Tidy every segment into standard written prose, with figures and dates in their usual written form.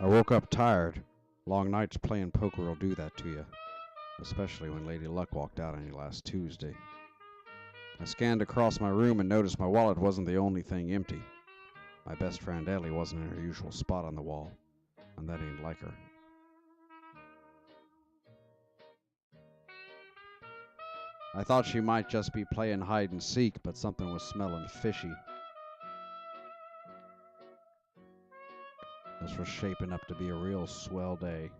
I woke up tired. Long nights playing poker will do that to you, especially when Lady Luck walked out on you last Tuesday. I scanned across my room and noticed my wallet wasn't the only thing empty. My best friend Ellie wasn't in her usual spot on the wall, and that ain't like her. I thought she might just be playing hide and seek, but something was smelling fishy. This was shaping up to be a real swell day.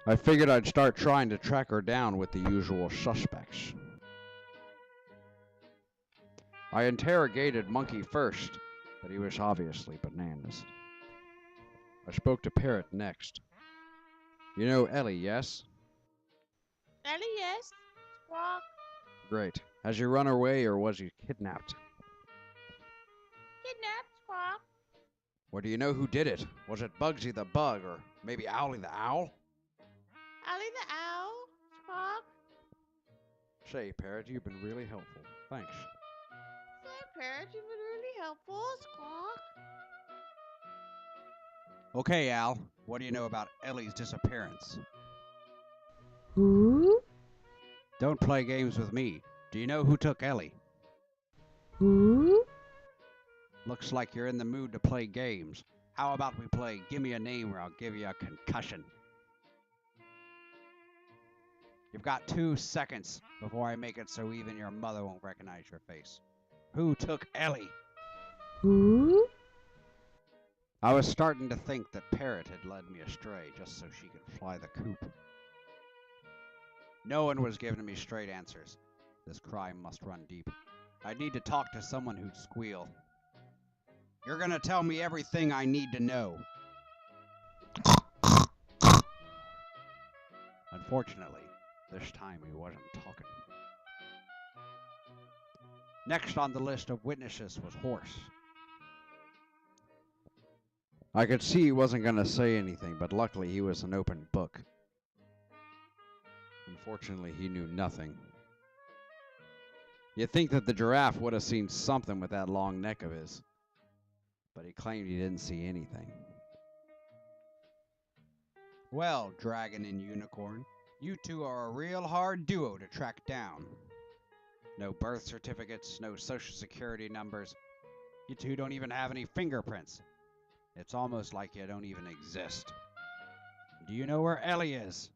I figured I'd start trying to track her down with the usual suspects. I interrogated Monkey first, but he was obviously bananas. I spoke to Parrot next. You know Ellie, yes? Ellie, yes. Squawk. Great. Has she run away or was she kidnapped? Kidnapped, Squawk. Or do you know who did it? Was it Bugsy the Bug or maybe Owlie the Owl? Owlie the owl, Squawk. Say, Parrot, you've been really helpful. Thanks. Say, Parrot, you've been really helpful, Squawk. Okay, Al. What do you know about Ellie's disappearance? Who? Don't play games with me. Do you know who took Ellie? Who? Looks like you're in the mood to play games. How about we play Give Me a Name or I'll give you a concussion? You've got 2 seconds before I make it so even your mother won't recognize your face. Who took Ellie? Who? I was starting to think that Parrot had led me astray just so she could fly the coop. No one was giving me straight answers. This crime must run deep. I need to talk to someone who'd squeal. You're gonna tell me everything I need to know. Unfortunately, this time he wasn't talking. Next on the list of witnesses was Horse. I could see he wasn't going to say anything, but luckily he was an open book. Unfortunately, he knew nothing. You'd think that the giraffe would have seen something with that long neck of his, but he claimed he didn't see anything. Well, Dragon and Unicorn, you two are a real hard duo to track down. No birth certificates, no social security numbers. You two don't even have any fingerprints. It's almost like you don't even exist. Do you know where Ellie is?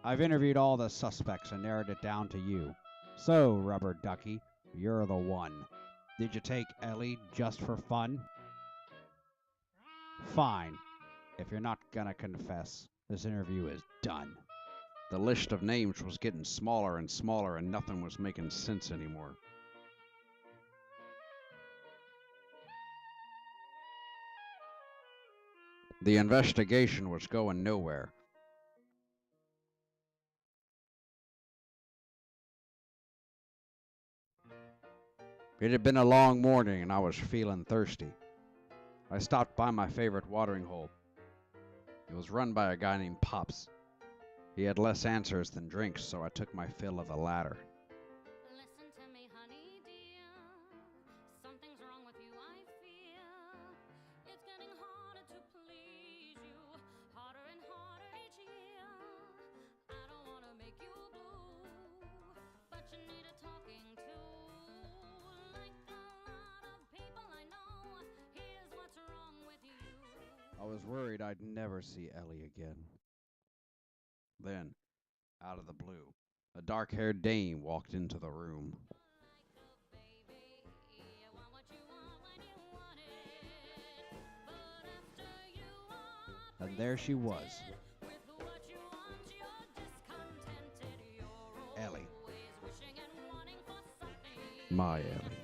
I've interviewed all the suspects and narrowed it down to you. So, Rubber Ducky, you're the one. Did you take Ellie just for fun? Fine. If you're not gonna confess, this interview is done. The list of names was getting smaller and smaller and nothing was making sense anymore. The investigation was going nowhere. It had been a long morning and I was feeling thirsty. I stopped by my favorite watering hole. It was run by a guy named Pops. He had less answers than drinks, so I took my fill of the latter. Listen to me, honey dear. Something's wrong with you, I fear. It's getting harder to please you, harder and harder each year. I don't want to make you blue, but you need a talking to. Like a lot of people I know, here's what's wrong with you. I was worried I'd never see Ellie again. Then, out of the blue, a dark-haired dame walked into the room. And there she was. Ellie. My Ellie.